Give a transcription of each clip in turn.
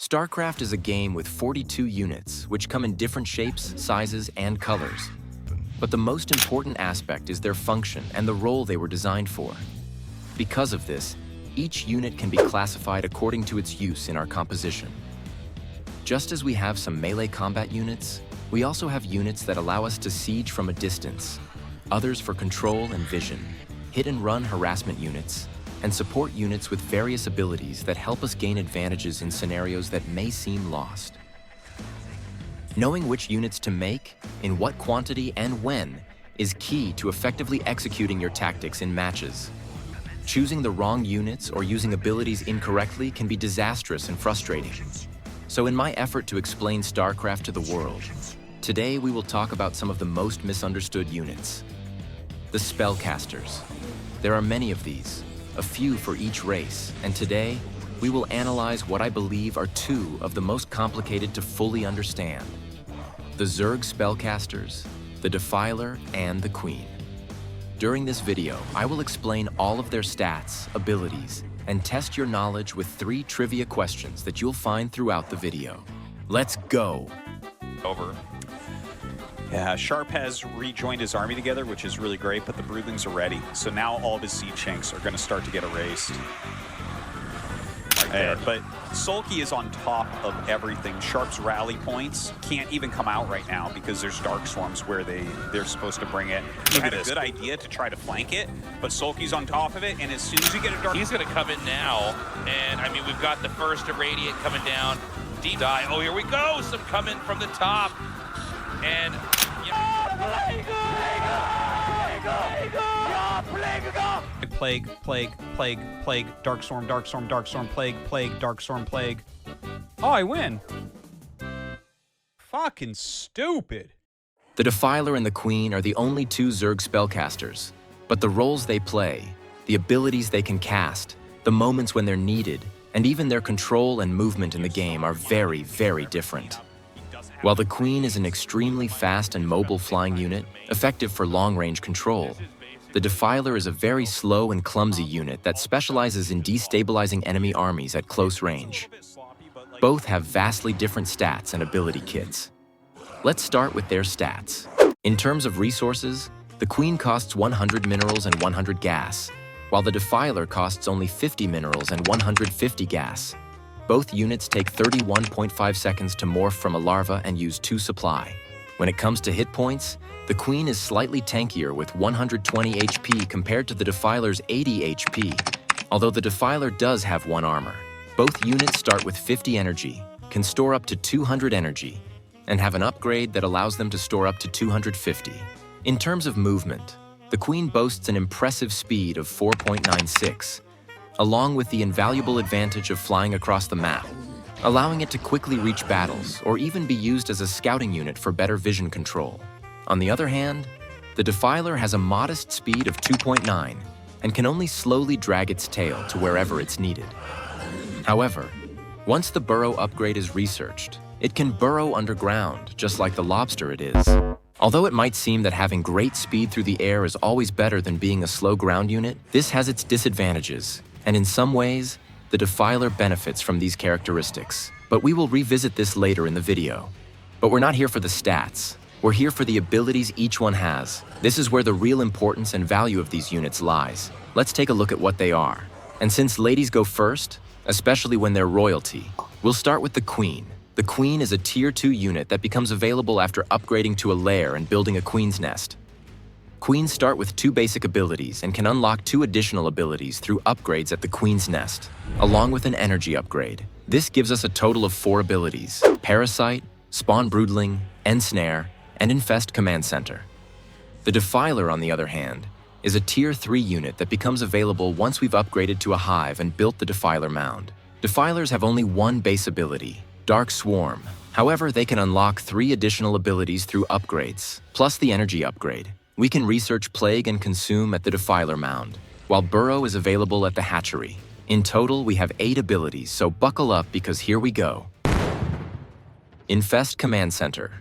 StarCraft is a game with 42 units, which come in different shapes, sizes, and colors. But the most important aspect is their function and the role they were designed for. Because of this, each unit can be classified according to its use in our composition. Just as we have some melee combat units, we also have units that allow us to siege from a distance, others for control and vision, hit-and-run harassment units, and support units with various abilities that help us gain advantages in scenarios that may seem lost. Knowing which units to make, in what quantity, and when is key to effectively executing your tactics in matches. Choosing the wrong units or using abilities incorrectly can be disastrous and frustrating. So in my effort to explain StarCraft to the world, today we will talk about some of the most misunderstood units. The spellcasters. There are many of these, a few for each race, and today we will analyze what I believe are two of the most complicated to fully understand. The Zerg spellcasters, the Defiler, and the Queen. During this video, I will explain all of their stats, abilities, and test your knowledge with 3 trivia questions that you'll find throughout the video. Let's go! Over. Yeah, Sharp has rejoined his army together, which is really great, but the Broodlings are ready. So now all of his siege shanks are going to start to get erased. But Sulky is on top of everything. Sharp's rally points can't even come out right now because there's Dark Swarms where they're supposed to bring it. They had a good idea to try to flank it, but Sulky's on top of it, and as soon as you get a Dark... He's going to come in now, and I mean, we've got the first Irradiant coming down. Deep die. Oh, here we go. Some coming from the top. And... Plague, Dark Storm, Plague, Dark Storm, Plague. Oh, I win. Fucking stupid. The Defiler and the Queen are the only 2 Zerg spellcasters, but the roles they play, the abilities they can cast, the moments when they're needed, and even their control and movement in the game are very, very different. While the Queen is an extremely fast and mobile flying unit, effective for long-range control, the Defiler is a very slow and clumsy unit that specializes in destabilizing enemy armies at close range. Both have vastly different stats and ability kits. Let's start with their stats. In terms of resources, the Queen costs 100 minerals and 100 gas, while the Defiler costs only 50 minerals and 150 gas. Both units take 31.5 seconds to morph from a larva and use 2 supply. When it comes to hit points, the Queen is slightly tankier with 120 HP compared to the Defiler's 80 HP, although the Defiler does have 1 armor. Both units start with 50 energy, can store up to 200 energy, and have an upgrade that allows them to store up to 250. In terms of movement, the Queen boasts an impressive speed of 4.96, along with the invaluable advantage of flying across the map, allowing it to quickly reach battles or even be used as a scouting unit for better vision control. On the other hand, the Defiler has a modest speed of 2.9 and can only slowly drag its tail to wherever it's needed. However, once the Burrow upgrade is researched, it can burrow underground, just like the lobster it is. Although it might seem that having great speed through the air is always better than being a slow ground unit, this has its disadvantages, and in some ways, the Defiler benefits from these characteristics. But we will revisit this later in the video. But we're not here for the stats. We're here for the abilities each one has. This is where the real importance and value of these units lies. Let's take a look at what they are. And since ladies go first, especially when they're royalty, we'll start with the Queen. The Queen is a Tier 2 unit that becomes available after upgrading to a lair and building a Queen's Nest. Queens start with 2 basic abilities and can unlock 2 additional abilities through upgrades at the Queen's Nest, along with an energy upgrade. This gives us a total of 4 abilities: Parasite, Spawn Broodling, Ensnare, and Infest Command Center. The Defiler, on the other hand, is a Tier 3 unit that becomes available once we've upgraded to a hive and built the Defiler mound. Defilers have only 1 base ability, Dark Swarm. However, they can unlock 3 additional abilities through upgrades, plus the energy upgrade. We can research Plague and Consume at the Defiler mound, while Burrow is available at the hatchery. In total, we have 8 abilities, so buckle up because here we go. Infest Command Center.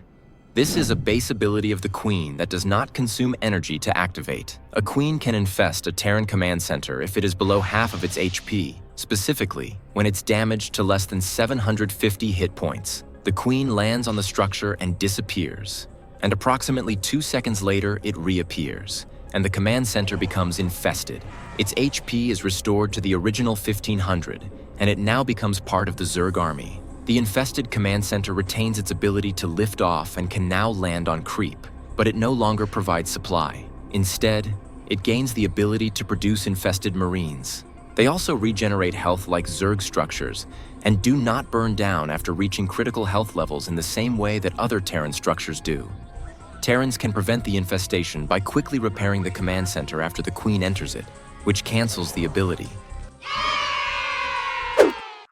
This is a base ability of the Queen that does not consume energy to activate. A Queen can infest a Terran command center if it is below half of its HP, specifically when it's damaged to less than 750 hit points. The Queen lands on the structure and disappears, and approximately 2 seconds later it reappears, and the command center becomes infested. Its HP is restored to the original 1500, and it now becomes part of the Zerg army. The infested command center retains its ability to lift off and can now land on creep, but it no longer provides supply. Instead, it gains the ability to produce infested marines. They also regenerate health like Zerg structures and do not burn down after reaching critical health levels in the same way that other Terran structures do. Terrans can prevent the infestation by quickly repairing the command center after the Queen enters it, which cancels the ability.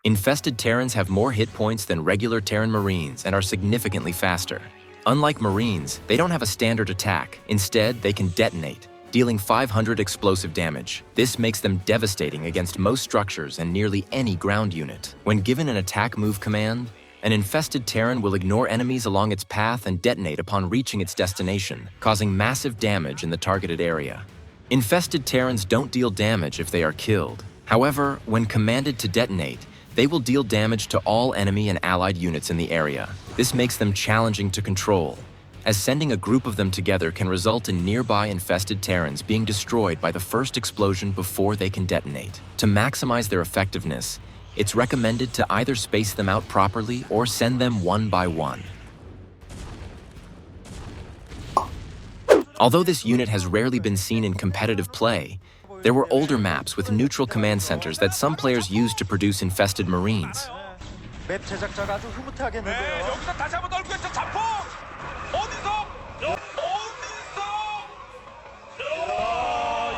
Infested Terrans have more hit points than regular Terran Marines and are significantly faster. Unlike Marines, they don't have a standard attack. Instead, they can detonate, dealing 500 explosive damage. This makes them devastating against most structures and nearly any ground unit. When given an attack move command, an infested Terran will ignore enemies along its path and detonate upon reaching its destination, causing massive damage in the targeted area. Infested Terrans don't deal damage if they are killed. However, when commanded to detonate, they will deal damage to all enemy and allied units in the area. This makes them challenging to control, as sending a group of them together can result in nearby infested Terrans being destroyed by the first explosion before they can detonate. To maximize their effectiveness, it's recommended to either space them out properly or send them one by one. Although this unit has rarely been seen in competitive play, there were older maps with neutral command centers that some players used to produce infested marines. 맵 제작자가 아주 흐뭇하겠는데요. 여기서 다시 한번 넓게 쳐 잡고 어디서?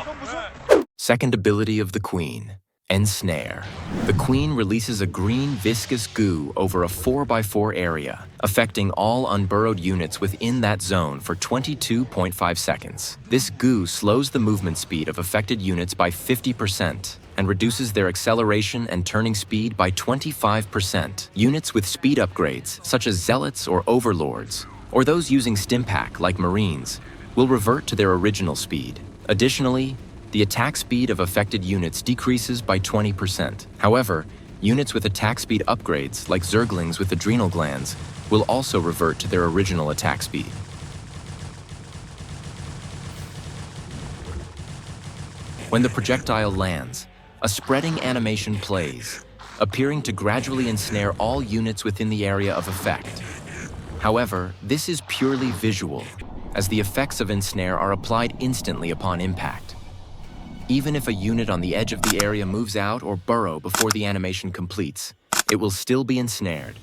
이건 무슨? Second ability of the Queen, Ensnare. The Queen releases a green viscous goo over a 4x4 area, affecting all unburrowed units within that zone for 22.5 seconds. This goo slows the movement speed of affected units by 50% and reduces their acceleration and turning speed by 25%. Units with speed upgrades, such as Zealots or Overlords, or those using Stimpack like Marines, will revert to their original speed. Additionally, the attack speed of affected units decreases by 20%. However, units with attack speed upgrades, like Zerglings with adrenal glands, will also revert to their original attack speed. When the projectile lands, a spreading animation plays, appearing to gradually ensnare all units within the area of effect. However, this is purely visual, as the effects of Ensnare are applied instantly upon impact. Even if a unit on the edge of the area moves out or burrow before the animation completes, it will still be ensnared.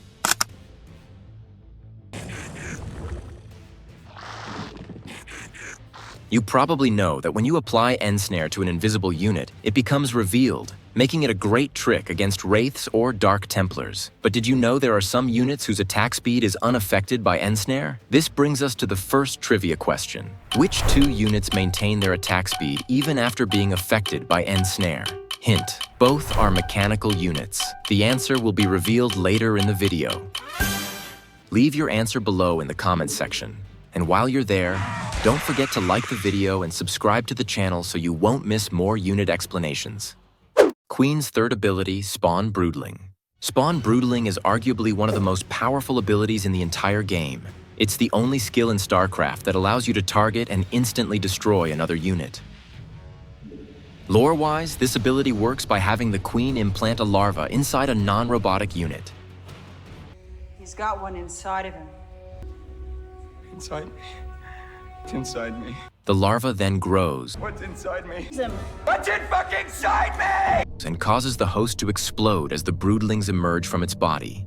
You probably know that when you apply Ensnare to an invisible unit, it becomes revealed, making it a great trick against Wraiths or Dark Templars. But did you know there are some units whose attack speed is unaffected by Ensnare? This brings us to the first trivia question. Which two units maintain their attack speed even after being affected by Ensnare? Hint, both are mechanical units. The answer will be revealed later in the video. Leave your answer below in the comments section. And while you're there, don't forget to like the video and subscribe to the channel so you won't miss more unit explanations. Queen's third ability, Spawn Broodling. Spawn Broodling is arguably one of the most powerful abilities in the entire game. It's the only skill in StarCraft that allows you to target and instantly destroy another unit. Lore-wise, this ability works by having the Queen implant a larva inside a non-robotic unit. He's got one inside of him. Inside me. It's inside me. The larva then grows. What's inside me? What's in fucking inside me? And causes the host to explode as the broodlings emerge from its body.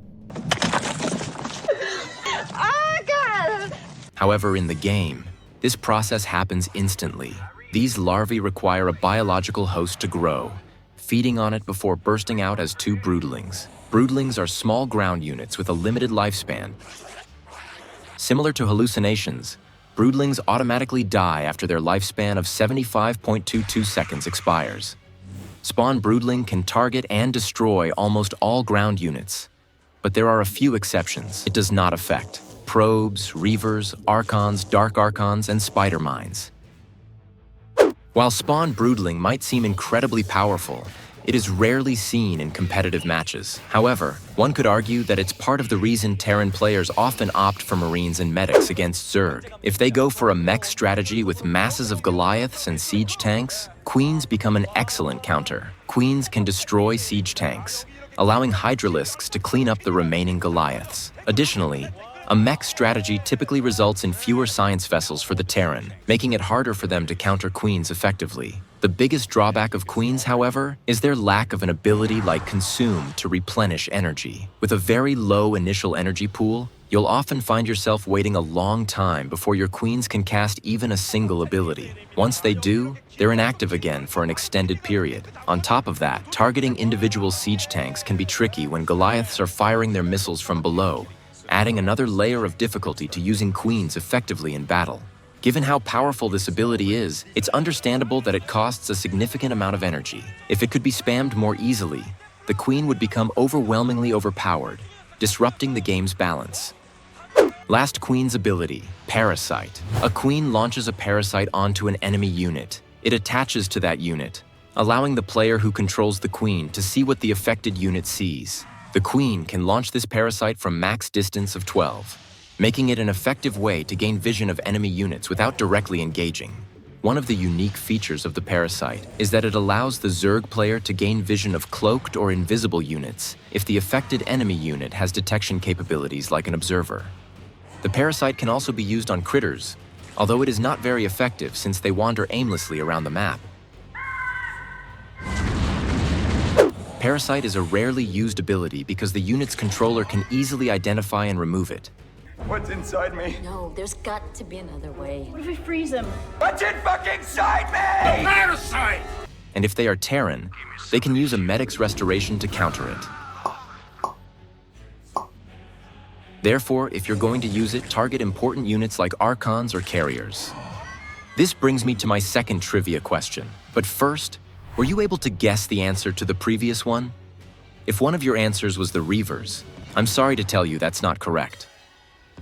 Oh, God! However, in the game, this process happens instantly. These larvae require a biological host to grow, feeding on it before bursting out as two broodlings. Broodlings are small ground units with a limited lifespan. Similar to hallucinations, broodlings automatically die after their lifespan of 75.22 seconds expires. Spawn Broodling can target and destroy almost all ground units, but there are a few exceptions. It does not affect. probes, reavers, archons, dark archons, and spider mines. While spawn broodling might seem incredibly powerful, it is rarely seen in competitive matches. However, one could argue that it's part of the reason Terran players often opt for Marines and medics against Zerg. If they go for a mech strategy with masses of Goliaths and siege tanks, Queens become an excellent counter. Queens can destroy siege tanks, allowing Hydralisks to clean up the remaining Goliaths. Additionally, a mech strategy typically results in fewer science vessels for the Terran, making it harder for them to counter Queens effectively. The biggest drawback of Queens, however, is their lack of an ability like Consume to replenish energy. With a very low initial energy pool, you'll often find yourself waiting a long time before your Queens can cast even a single ability. Once they do, they're inactive again for an extended period. On top of that, targeting individual siege tanks can be tricky when Goliaths are firing their missiles from below, adding another layer of difficulty to using Queens effectively in battle. Given how powerful this ability is, it's understandable that it costs a significant amount of energy. If it could be spammed more easily, the Queen would become overwhelmingly overpowered, disrupting the game's balance. Last Queen's ability, Parasite. A Queen launches a Parasite onto an enemy unit. It attaches to that unit, allowing the player who controls the Queen to see what the affected unit sees. The Queen can launch this Parasite from max distance of 12, making it an effective way to gain vision of enemy units without directly engaging. One of the unique features of the Parasite is that it allows the Zerg player to gain vision of cloaked or invisible units if the affected enemy unit has detection capabilities like an observer. The Parasite can also be used on critters, although it is not very effective since they wander aimlessly around the map. Parasite is a rarely used ability because the unit's controller can easily identify and remove it. What's inside me? No, there's got to be another way. What if we freeze him? What's inside me? Parasite! And if they are Terran, they can use a medic's restoration to counter it. Therefore, if you're going to use it, target important units like Archons or Carriers. This brings me to my second trivia question. But first, were you able to guess the answer to the previous one? If one of your answers was the Reavers, I'm sorry to tell you that's not correct.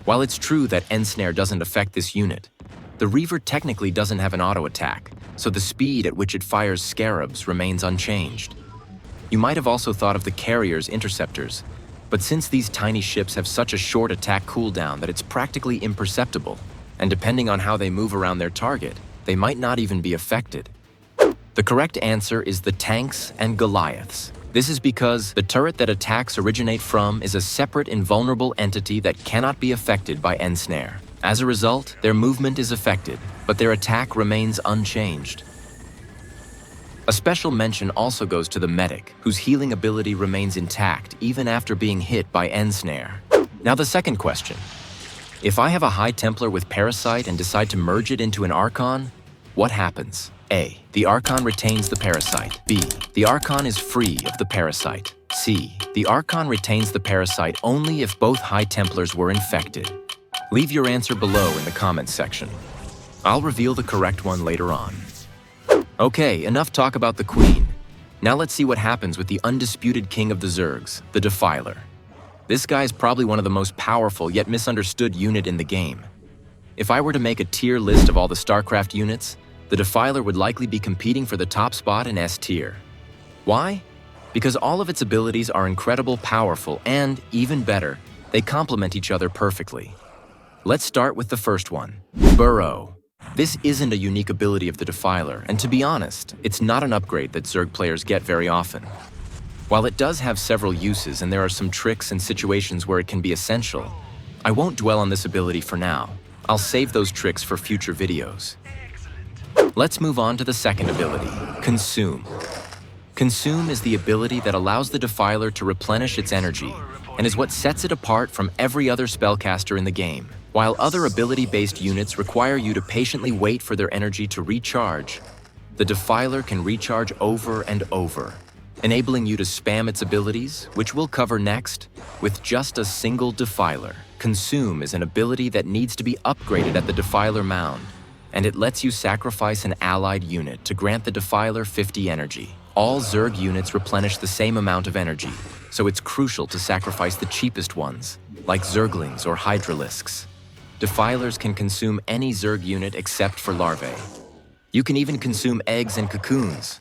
While it's true that Ensnare doesn't affect this unit, the Reaver technically doesn't have an auto attack, so the speed at which it fires scarabs remains unchanged. You might have also thought of the Carrier's interceptors, but since these tiny ships have such a short attack cooldown that it's practically imperceptible, and depending on how they move around their target, they might not even be affected. The correct answer is the tanks and Goliaths. This is because the turret that attacks originate from is a separate invulnerable entity that cannot be affected by Ensnare. As a result, their movement is affected, but their attack remains unchanged. A special mention also goes to the medic, whose healing ability remains intact even after being hit by Ensnare. Now the second question. If I have a High Templar with Parasite and decide to merge it into an Archon, what happens? A. The Archon retains the Parasite. B. The Archon is free of the Parasite. C. The Archon retains the Parasite only if both High Templars were infected. Leave your answer below in the comments section. I'll reveal the correct one later on. Okay, enough talk about the Queen. Now let's see what happens with the undisputed king of the Zergs, the Defiler. This guy is probably one of the most powerful yet misunderstood unit in the game. If I were to make a tier list of all the StarCraft units, the Defiler would likely be competing for the top spot in S tier. Why? Because all of its abilities are incredibly powerful and, even better, they complement each other perfectly. Let's start with the first one, Burrow. This isn't a unique ability of the Defiler, and to be honest, it's not an upgrade that Zerg players get very often. While it does have several uses and there are some tricks and situations where it can be essential, I won't dwell on this ability for now. I'll save those tricks for future videos. Let's move on to the second ability, Consume. Consume is the ability that allows the Defiler to replenish its energy and is what sets it apart from every other spellcaster in the game. While other ability-based units require you to patiently wait for their energy to recharge, the Defiler can recharge over and over, enabling you to spam its abilities, which we'll cover next, with just a single Defiler. Consume is an ability that needs to be upgraded at the Defiler mound, and it lets you sacrifice an allied unit to grant the Defiler 50 energy. All Zerg units replenish the same amount of energy, so it's crucial to sacrifice the cheapest ones. like Zerglings or Hydralisks. Defilers can consume any Zerg unit except for larvae. You can even consume eggs and cocoons.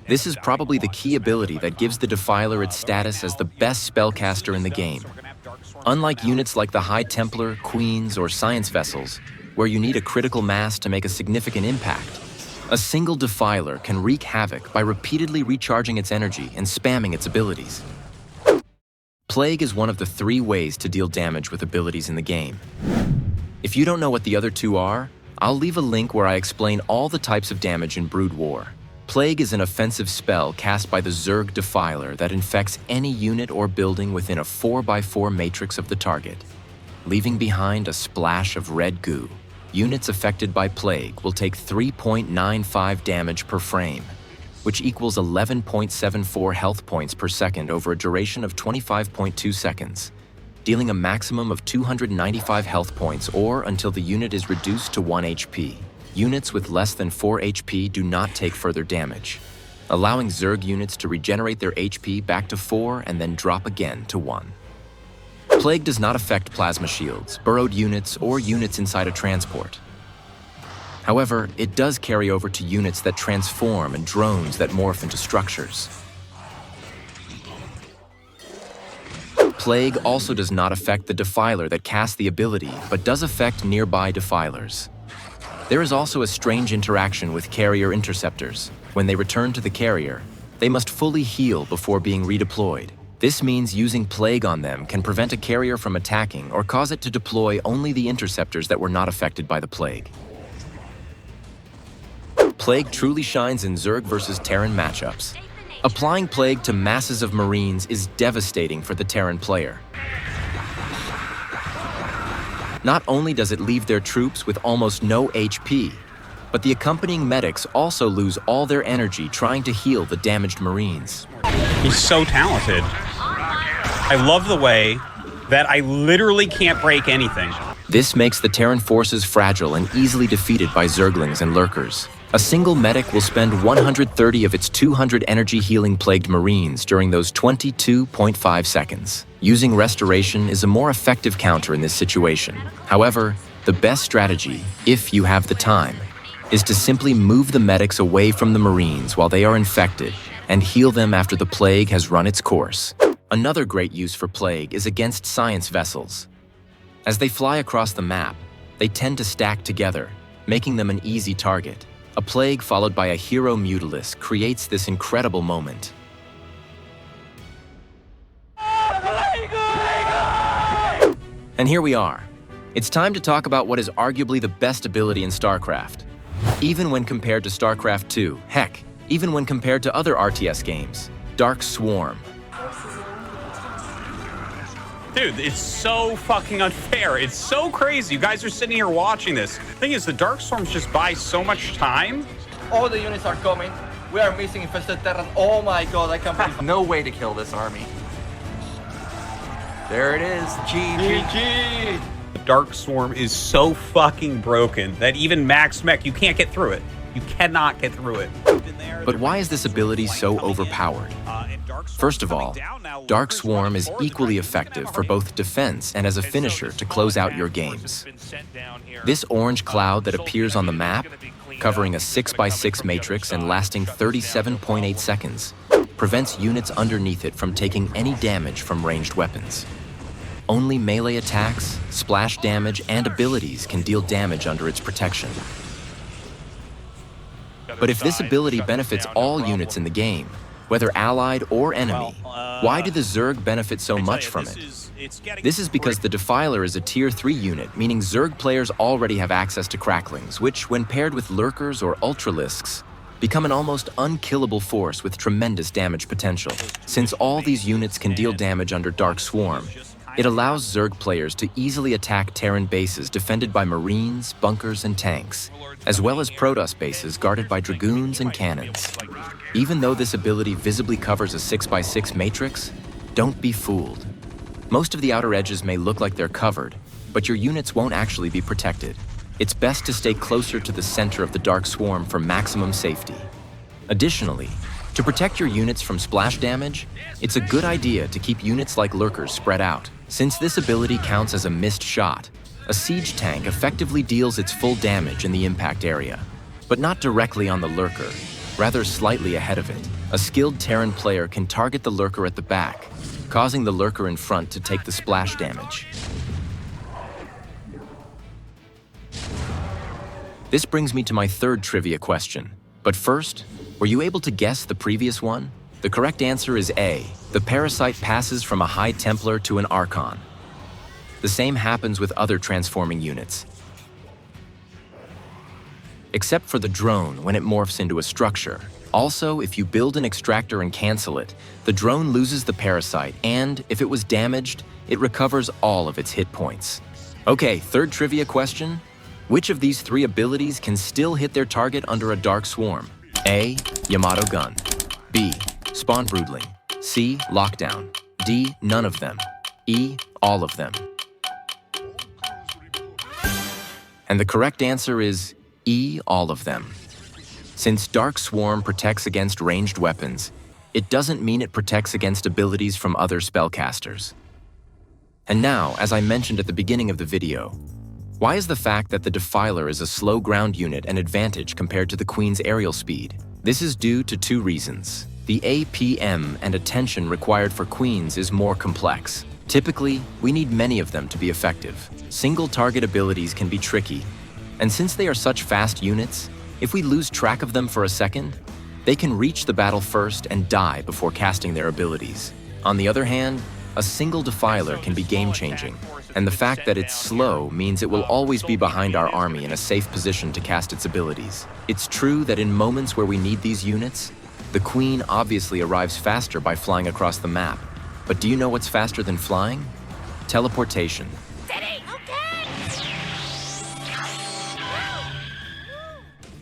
This is probably the key ability that gives the Defiler its status as the best spellcaster in the game. Unlike units like the High Templar, Queens, or Science Vessels, where you need a critical mass to make a significant impact, a single Defiler can wreak havoc by repeatedly recharging its energy and spamming its abilities. Plague is one of the 3 ways to deal damage with abilities in the game. If you don't know what the other 2 are, I'll leave a link where I explain all the types of damage in Brood War. Plague is an offensive spell cast by the Zerg Defiler that infects any unit or building within a 4x4 matrix of the target, leaving behind a splash of red goo. Units affected by Plague will take 3.95 damage per frame, which equals 11.74 health points per second over a duration of 25.2 seconds, dealing a maximum of 295 health points or until the unit is reduced to 1 HP. Units with less than 4 HP do not take further damage, allowing Zerg units to regenerate their HP back to 4 and then drop again to 1. Plague does not affect plasma shields, burrowed units, or units inside a transport. However, it does carry over to units that transform and drones that morph into structures. Plague also does not affect the Defiler that casts the ability, but does affect nearby Defilers. There is also a strange interaction with carrier interceptors. When they return to the carrier, they must fully heal before being redeployed. This means using Plague on them can prevent a carrier from attacking or cause it to deploy only the interceptors that were not affected by the Plague. Plague truly shines in Zerg versus Terran matchups. Applying Plague to masses of Marines is devastating for the Terran player. Not only does it leave their troops with almost no HP, but the accompanying medics also lose all their energy trying to heal the damaged Marines. He's so talented. I love the way that I literally can't break anything. This makes the Terran forces fragile and easily defeated by Zerglings and Lurkers. A single medic will spend 130 of its 200 energy healing plagued Marines during those 22.5 seconds. Using Restoration is a more effective counter in this situation. However, the best strategy, if you have the time, is to simply move the medics away from the Marines while they are infected and heal them after the Plague has run its course. Another great use for Plague is against Science Vessels. As they fly across the map, they tend to stack together, making them an easy target. A Plague followed by a Hero Mutalisk creates this incredible moment. And here we are. It's time to talk about what is arguably the best ability in StarCraft. Even when compared to StarCraft 2, heck, even when compared to other RTS games, Dark Swarm. Dude, it's so fucking unfair. It's so crazy. You guys are sitting here watching this. Thing is, the Dark Storms just buy so much time. All the units are coming. We are missing infested Terran. Oh my god, I can't believe no way to kill this army. There it is. GG. The Dark Swarm is so fucking broken that even max mech, you can't get through it. You cannot get through it. But why is this ability so overpowered? First of all, Dark Swarm is equally effective for both defense and as a finisher to close out your games. This orange cloud that appears on the map, covering a 6x6 matrix and lasting 37.8 seconds, prevents units underneath it from taking any damage from ranged weapons. Only melee attacks, splash damage, and abilities can deal damage under its protection. But if this ability benefits all units in the game, whether allied or enemy, why do the Zerg benefit so much from it? This is because the Defiler is a Tier 3 unit, meaning Zerg players already have access to Cracklings, which, when paired with Lurkers or Ultralisks, become an almost unkillable force with tremendous damage potential. Since all these units can deal damage under Dark Swarm, it allows Zerg players to easily attack Terran bases defended by Marines, bunkers, and tanks, as well as Protoss bases guarded by Dragoons and cannons. Even though this ability visibly covers a 6x6 matrix, don't be fooled. Most of the outer edges may look like they're covered, but your units won't actually be protected. It's best to stay closer to the center of the Dark Swarm for maximum safety. Additionally, To protect your units from splash damage, it's a good idea to keep units like lurkers spread out. Since this ability counts as a missed shot, a siege tank effectively deals its full damage in the impact area, but not directly on the lurker, rather slightly ahead of it. A skilled Terran player can target the lurker at the back, causing the lurker in front to take the splash damage. This brings me to my third trivia question. But first, were you able to guess the previous one? The correct answer is A. The Parasite passes from a High Templar to an Archon. The same happens with other transforming units, except for the drone when it morphs into a structure. Also, if you build an extractor and cancel it, the drone loses the Parasite, and if it was damaged, it recovers all of its hit points. Okay, third trivia question. Which of these three abilities can still hit their target under a Dark Swarm? A. Yamato Gun. B. Spawn Broodling. C. Lockdown. D. None of them. E. All of them. And the correct answer is E. All of them. Since Dark Swarm protects against ranged weapons, it doesn't mean it protects against abilities from other spellcasters. And now, as I mentioned at the beginning of the video, why is the fact that the Defiler is a slow ground unit an advantage compared to the Queen's aerial speed? This is due to two reasons. The APM and attention required for Queens is more complex. Typically, we need many of them to be effective. Single target abilities can be tricky, and since they are such fast units, if we lose track of them for a second, they can reach the battle first and die before casting their abilities. On the other hand, a single Defiler can be game-changing, and the fact that it's slow means it will always be behind our army in a safe position to cast its abilities. It's true that in moments where we need these units, the Queen obviously arrives faster by flying across the map. But do you know what's faster than flying? Teleportation.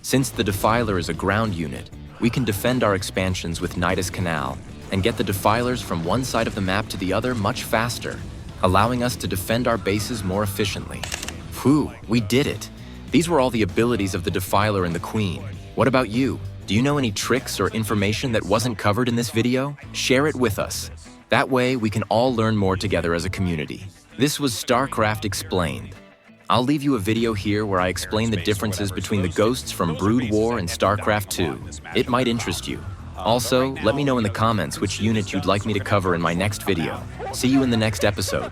Since the Defiler is a ground unit, we can defend our expansions with Nidus Canal and get the Defilers from one side of the map to the other much faster, allowing us to defend our bases more efficiently. Whew, we did it! These were all the abilities of the Defiler and the Queen. What about you? Do you know any tricks or information that wasn't covered in this video? Share it with us. That way, we can all learn more together as a community. This was StarCraft Explained. I'll leave you a video here where I explain the differences between the ghosts from Brood War and StarCraft 2. It might interest you. Also, let me know in the comments which unit you'd like me to cover in my next video. See you in the next episode.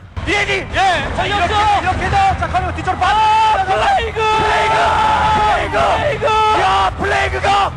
플레이그!